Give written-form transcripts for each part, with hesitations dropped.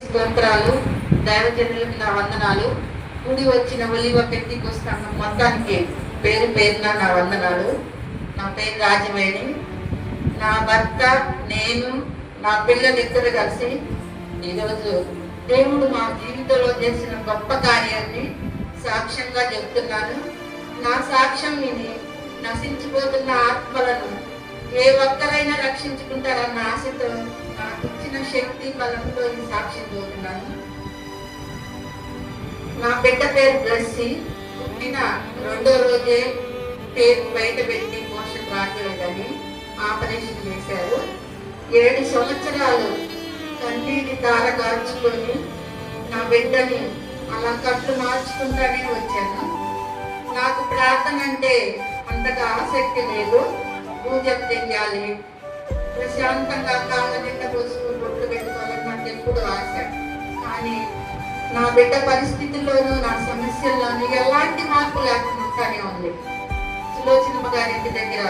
స్తోత్రాలు. దైవజనులకు నా వందనాలు. కూడి వచ్చిన ఒలివ పెంటెకోస్తు మొత్తానికి పేరు పేరున నా వందనాలు. నా పేరు రాజవేణి. నా భర్త, నేను, నా పిల్లలిద్దరు కలిసి ఈరోజు దేవుడు మా జీవితంలో చేసిన గొప్ప కార్యాన్ని సాక్ష్యంగా చెప్తున్నాను. నా సాక్ష్యం విని నశించిపోతున్న ఆత్మలను ఏ ఒక్కరైనా రక్షించుకుంటారన్న ఆశతో నాకు ఇచ్చిన శక్తి బలంతో ఈ సాక్ష్యం చెబుతున్నాను. నా బిడ్డ పేరు బ్లెస్సీ. పుట్టిన రెండో రోజే పేరు బయట పెట్టి మోషన్ రాకలేదని ఆపరేషన్ చేశారు. 7 సంవత్సరాలు కన్నీటి ధార కార్చుకొని నా బిడ్డని అలా కట్లు మార్చుకుంటానే వచ్చాను. నాకు ప్రార్థన అంటే అంతగా ఆసక్తి లేదు. పూజ చెయ్యాలి, ప్రశాంతంగా కాళ్ళ నిండా పోసుకుని బొట్లు పెట్టుకోవాలని నాకు ఎప్పుడు ఆశ. కానీ నా బిడ్డ పరిస్థితుల్లోనూ నా సమస్యల్లోనూ ఎలాంటి మార్పు లేకుండా ఉంటానే ఉంది. సులోచనమ్మ గారింటి దగ్గర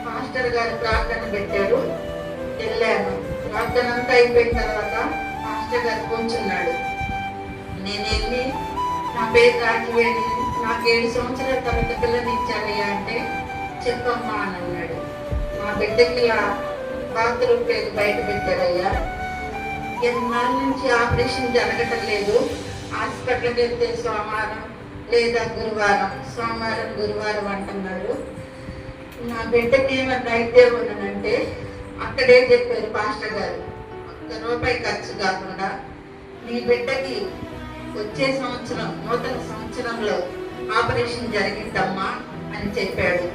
మాస్టర్ గారు ప్రార్థన పెట్టారు. వెళ్ళాను. ప్రార్థన అంతా అయిపోయిన తర్వాత మాస్టర్ గారు కూర్చున్నాడు. నేను వెళ్ళి నా పేరు రాజవేణి, నాకు 7 సంవత్సరాల తర్వాత పిల్లని ఇచ్చారయ్యా అంటే చెప్పమ్మా అని అన్నాడు. మా బిడ్డకి బాత్రూమ్ పేరు బయట పెట్టారయ్యా. ఎన్నాళ్ళ నుంచి ఆపరేషన్ జరగటం లేదు. హాస్పిటల్కి వెళ్తే సోమవారం లేదా గురువారం, సోమవారం గురువారం అంటున్నారు. నా బిడ్డకి ఏమన్నా అయితే ఉన్నదంటే అక్కడే చెప్పారు పాస్టర్ గారు, ₹1 ఖర్చు కాకుండా నీ బిడ్డకి వచ్చే సంవత్సరం నూతన సంవత్సరంలో ఆపరేషన్ జరిగిందమ్మా అని చెప్పాడు.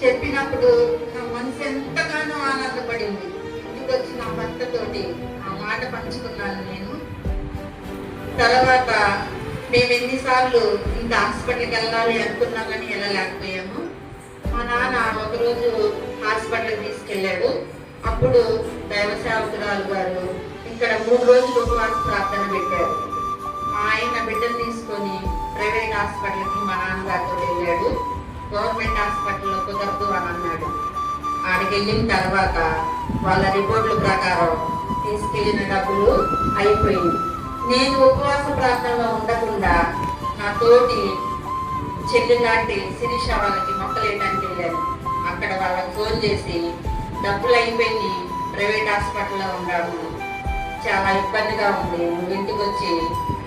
చెప్పినప్పుడు నా మనసు ఎంతగానో ఆనందపడింది. ఇంటికి వచ్చి నా భర్తతోటి ఆ మాట పంచుకున్నాను నేను. తర్వాత మేము ఎన్నిసార్లు ఇంత హాస్పిటల్కి వెళ్ళాలి అనుకున్నా కానీ వెళ్ళలేకపోయాము. మా నాన్న ఒకరోజు హాస్పిటల్కి తీసుకెళ్ళాడు. అప్పుడు దైవ సేవకురాలు గారు ఇక్కడ 3 రోజులు ఉపవాస ప్రార్థన పెట్టారు. మా ఆయన బిడ్డను తీసుకొని ప్రైవేట్ హాస్పిటల్కి మా నాన్నగారితో వెళ్ళాడు. గవర్నమెంట్ హాస్పిటల్లో కుదరదు అని అన్నాడు. ఆడికి వెళ్ళిన తర్వాత వాళ్ళ రిపోర్ట్ల ప్రకారం తీసుకెళ్ళిన డబ్బులు అయిపోయింది. నేను ఉపవాస ప్రార్థనలో ఉండకుండా నా తోటి చెల్లి లాంటి శిరీష వాళ్ళకి మొక్కలేయడానికి వెళ్ళాను. అక్కడ వాళ్ళకి ఫోన్ చేసి డబ్బులు అయిపోయింది, ప్రైవేట్ హాస్పిటల్లో ఉన్నాము, చాలా ఇబ్బందిగా ఉంది, నువ్వు ఇంటికి వచ్చి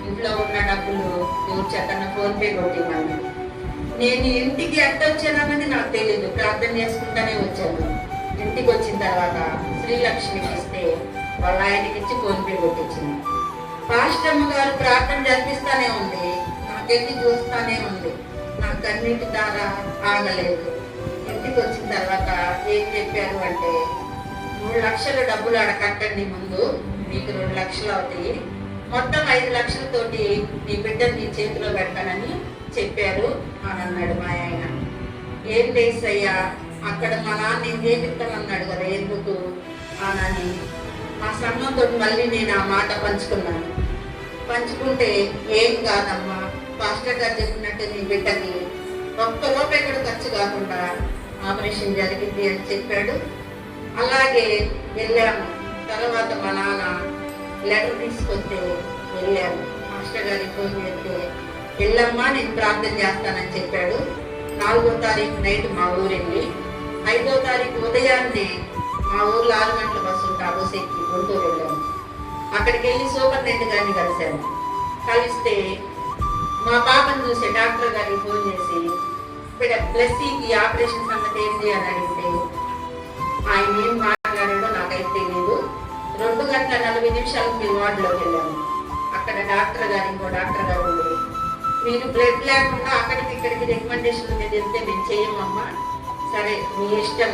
ఇంట్లో ఉన్న డబ్బులు ఎవరు చెత్తన్న ఫోన్పే కొట్టిమని. నేను ఇంటికి ఎట్టొచ్చానన్నది నాకు తెలియదు. ప్రార్థన చేసుకుంటానే వచ్చాను. ఇంటికి వచ్చిన తర్వాత శ్రీలక్ష్మికి ఇస్తే వాళ్ళ ఆయనకి ఇచ్చి ఫోన్పే కొట్టించింది. పాస్టమ్మ గారు ప్రార్థన జరిపిస్తానే ఉంది, నాకెళ్ళి చూస్తానే ఉంది. నా కన్నీటి ధార ఆగలేదు. ఇంటికి వచ్చిన తర్వాత ఏం చెప్పారు అంటే 3 లక్షల డబ్బులు ఆడ కట్టండి, ముందు మీకు 2 లక్షలు అవుతాయి, మొత్తం 5 లక్షలతోటి నీ బిడ్డను నీ చేతిలో పెడతానని చెప్పారు అని అన్నాడు మా ఆయన. ఏం లేసయ్యా, అక్కడ మా నాన్న ఏం చేపిస్తానన్నాడు కదా, ఎందుకు అని మా సంఘంతో మళ్ళీ నేను ఆ మాట పంచుకున్నాను. పంచుకుంటే ఏం కాదమ్మా, పాస్టర్ గారు చెప్పినట్టు నీ బిడ్డకి ₹1 కూడా ఖర్చు కాకుండా ఆపరేషన్ జరిగింది అని చెప్పాడు. అలాగే వెళ్ళాము. తర్వాత మా నాన్న లెటర్ తీసుకొస్తే వెళ్ళాము. మాస్టర్ గారికి ఫోన్ చేస్తే వెళ్ళమ్మా నేను ప్రార్థన చేస్తానని చెప్పాడు. 4వ తారీఖు నైట్ మా ఊరు వెళ్ళి 5వ తారీఖు ఉదయాన్నే మా ఊర్లో 6 గంటల బస్సు ఉంటే ఆ బస్సు ఎక్కి గుంటూరు వెళ్ళాము. అక్కడికి వెళ్ళి సూపరింటెండెంట్ గారిని కలిశాను. కలిస్తే మా పాపను చూసే డాక్టర్ గారికి ఫోన్ చేసి బ్లెస్సీకి ఆపరేషన్ సంగతి ఏంటి అని అడిగితే ఆయన ఏం మాట్లాడాడో నాకైతే తెలియదు. 2:40 మీ వార్డులోకి వెళ్ళాము. అక్కడ డాక్టర్ గారు ఇంకో డాక్టర్ గారు ఉంది, మీరు బ్లడ్ లేకుండా అక్కడికి ఇక్కడికి రికమెండేషన్ మీద వెళ్తే మేము చేయమమ్మా, సరే మీ ఇష్టం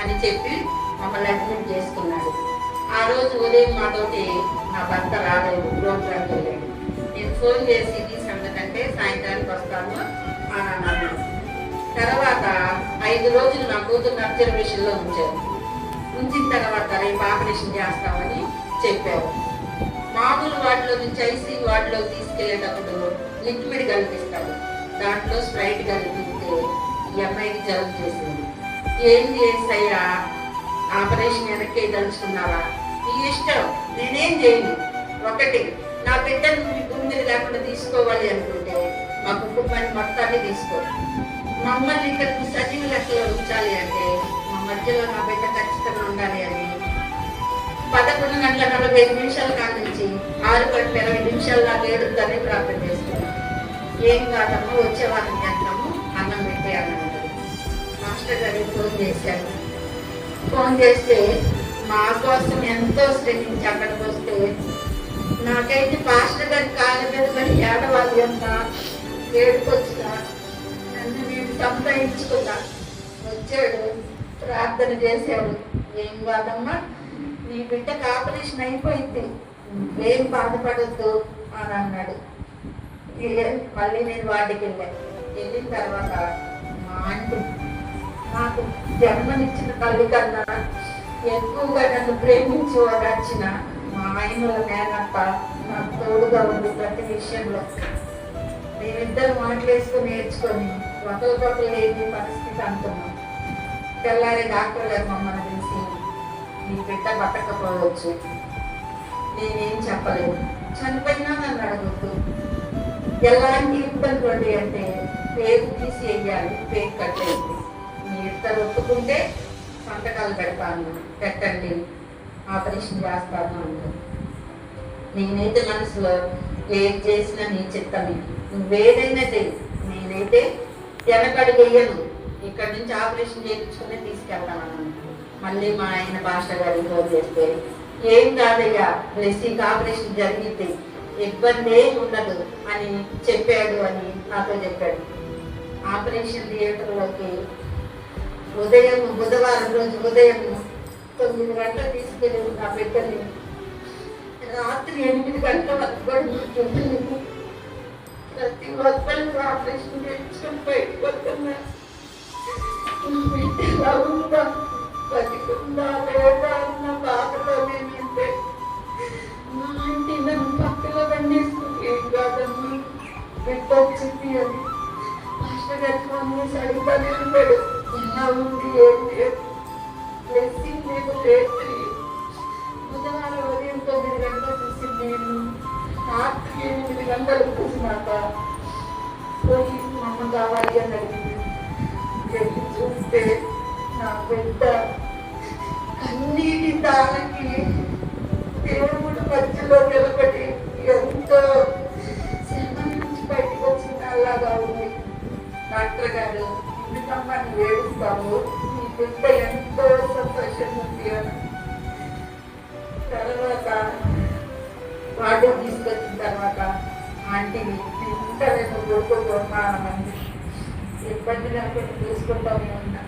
అని చెప్పి మమ్మల్ని అడ్మిట్ చేసుకున్నాడు. ఆ రోజు ఉదయం మాతోటి నా భర్త రాలేదు, ప్రోగ్రామ్కి వెళ్ళాడు. నేను ఫోన్ చేసి ఈ సంగతి అంటే సాయంత్రానికి వస్తాను అని అన్నాను. తర్వాత 5 రోజులు నా కూతురు అబ్జర్వేషన్లో ఉంచారు. ఉంచిన తర్వాత రేపు ఆపరేషన్ చేస్తామని చెప్పారు. మామూలు వాటిలో నుంచి ఐసీ వాటిలో తీసుకెళ్లేటప్పుడు లిక్విడ్ కల్పిస్తారు. దాంట్లో స్ప్రైట్ కలిపిస్తే ఈ అమ్మాయికి జలుబు చేసింది. ఏం చేసయ్యా, ఆపరేషన్ వెనక్కి దలుచుకున్నావా, నీ ఇష్టం, నేనేం చేయను, ఒకటి, నా బిడ్డను మీ భూమి మీద లేకుండా తీసుకోవాలి అనుకుంటే మా కుటుంబాన్ని మొత్తాన్ని తీసుకో. మమ్మల్ని ఇక్కడ సజీవ లెక్కలో ఉంచాలి అంటే మా మధ్యలో నా బిడ్డ ఖచ్చితంగా ఉండాలి అని 11:45 కాడ నుంచి 6:20 దాకా ఏడుద్దని ప్రార్థన చేస్తున్నాం. ఏం కాదమ్మా, వచ్చే వారం చేస్తాము, అన్నం పెట్టే అన్నాడు. మాస్టర్ గారికి ఫోన్ చేశాను. ఫోన్ చేస్తే మా కోసం ఎంతో శ్రమించి అక్కడికి వస్తే నాకైతే పాస్టర్ గారి కాళ్ళ మీద మరి ఏడవాలి అంత ఏడుకొచ్చిన నన్ను నేను సంపాదించుకున్నా. వచ్చాడు, ప్రార్థన చేశాడు. ఏం కాదమ్మా, నీ బిడ్డకు ఆపరేషన్ అయిపోయింది, నువ్వేం బాధపడద్దు అని అన్నాడు. మళ్ళీ నేను వాటికి వెళ్ళిన తర్వాత మా ఆంటీ నాకు జన్మనిచ్చిన తల్లి కన్నా ఎక్కువగా నన్ను ప్రేమించి ఓదార్చిన మా ఆయనల మేనత్త నాకు తోడుగా ఉంది ప్రతి విషయంలో. మేమిద్దరు మాటలేసుకుని నేర్చుకొని ఒకరికొకరు లేని పరిస్థితి అంటున్నాం. తెల్లారి డాక్టర్ గారు మమ్మల్ని తెలిసి నీ బిడ్డ బతకపోవచ్చు, నేనేం చెప్పలేదు, చనిపోయినా నన్ను అడగద్దు, ఎలాంటి ఇబ్బంది అంటే పేరు తీసి వేయాలి, పేరు కట్టేది, మీ ఇద్దరు ఒప్పుకుంటే సంతకాలు పెడతాను, పెట్టండి, ఆపరేషన్ చేస్తాను అన్నారు. నేనైతే మనసులో ఏది చేసినా నీ చిత్తమే, నువ్వేదైనా చెయ్యి, నేనైతే వెనకడు వేయను, ఇక్కడి నుంచి ఆపరేషన్ చేయించుకునే తీసుకెళ్తాను. మళ్ళీ మా ఆయన భాష గారికి ఫోన్ చేస్తే ఏం కాదయ్యా, బ్లెస్సింగ్ ఆపరేషన్ జరిగింది, ఇబ్బంది ఏమి ఉండదు అని చెప్పాడు అని నాతో చెప్పాడు. ఆపరేషన్ థియేటర్లోకి బుధవారం రోజు ఉదయం 9 గంటలు తీసుకెళ్ళి నా బిడ్డని రాత్రి 8 గంటల వరకు కూడా ప్రతి ఒక్కరికి ఆపరేషన్ చేయించుకొని బయటకు వస్తున్నా. బతికుందా లేదా అన్న బాధలో నేనంటే మా ఇంటి నన్ను పక్కలో పండిస్తుంది. ఏం కాదమ్మా, బిడ్డ వచ్చింది అని మాస్టర్ గారికి ఫోన్ చేసి అడుగుతానే ఉంటాడు, ఎలా ఉంది ఏంటి. బ్లెస్సింగ్ నేను రేత్రి బుధవారం ఉదయం 9 గంటలు చూసి నేను రాత్రి 8 గంటలు చూసినాక పోయి మా అమ్మ కావాలి అని అడిగింది. వెళ్ళి చూస్తే నా బిడ్డ కన్నీటి తాళకి దేవుడు మధ్యలో నిలబడి ఎంతో శ్రమ నుంచి బయటకు వచ్చిన అలాగా ఉంది. డాక్టర్ గారు, ఎందుకమ్మా నువ్వు ఏడుస్తావు, నీ బిడ్డ ఎంతో సంతోషంగా ఉంది అని. తర్వాత వాడు తీసుకొచ్చిన తర్వాత ఆంటీని ఇంకా నేను కొడుకోమ్మా అని ఇబ్బంది లేకుండా చూసుకుంటామే ఉన్నా.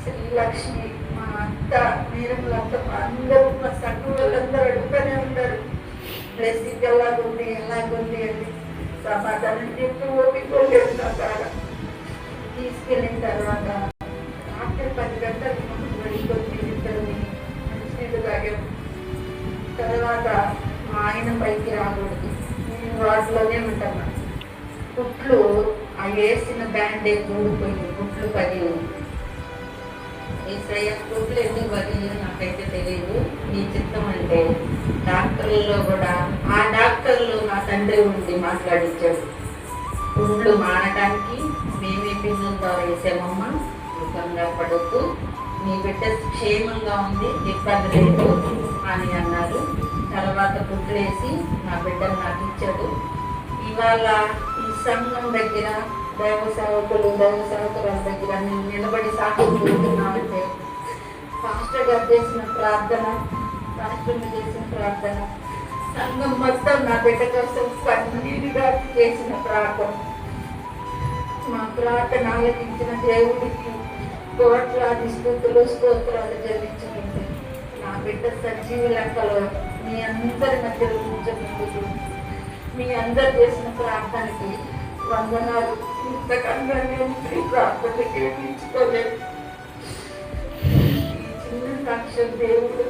శ్రీలక్ష్మి, మా అత్త, మీరంతా అందరూ మా సంఘం వాళ్ళందరూ అడుగుతూనే ఉంటారు, బ్లెస్సింగ్ ఎలాగుంది ఎలాగుంది అని. సమాధానం చెప్పి ఓపికోలేదు నా కాడ. తీసుకెళ్ళిన తర్వాత రాత్రి 10 గంటలకు మనం వెళ్ళిపోయి ఇద్దరిని మంచినీళ్ళు తాగాము. తర్వాత మా ఆయన పైకి రాకూడదు, నేను వాటిలోనే ఉంటాను. కుట్లు ఆ వేసిన బ్యాండేజ్ ఊడిపోయింది, కుట్లు పగిలింది. కుట్లు ఎందుకు పగిలిందో నాకైతే తెలియదు, మీ చిత్తం అంటే. డాక్టర్లలో కూడా ఆ డాక్టర్లు మా తండ్రి ఉండి మాట్లాడించాడు, కుట్లు మానడానికి మేమే పిన్నుల ద్వారా వేసామమ్మా, కంగారు పడద్దు, మీ బిడ్డ క్షేమంగా ఉంది, ఇబ్బంది లేదు అని అన్నారు. తర్వాత కుట్లు వేసి నా బిడ్డను నాకు ఇచ్చాడు. ఇవాళ ఈ సంఘం దగ్గర దైవ సేవకురాల దగ్గర నేను నిలబడి సాక్షి చూస్తున్నానంటే పాస్టర్ గారు చేసిన ప్రార్థన, పాస్టర్ చేసిన ప్రార్థన, సంఘం మొత్తం నా బిడ్డ కోసం కన్నీరుగా చేసిన ప్రార్థన, మా ప్రార్థన ఆలకించిన దేవుడికి కోట్లాది స్తుతులు స్తోత్రాలు చెల్లించుకుంది. నా బిడ్డ సజీవ లెక్కలో మీ అందరి మధ్యలో కూర్చోబెట్టుకు మీ అందరు చేసిన ప్రార్థనకి వందనాలు. ఇంతకన్నా నేను ఈ ప్రార్థనకి ఏమించుకోలేదు. ఈ చిన్న సాక్ష్యం దేవుడు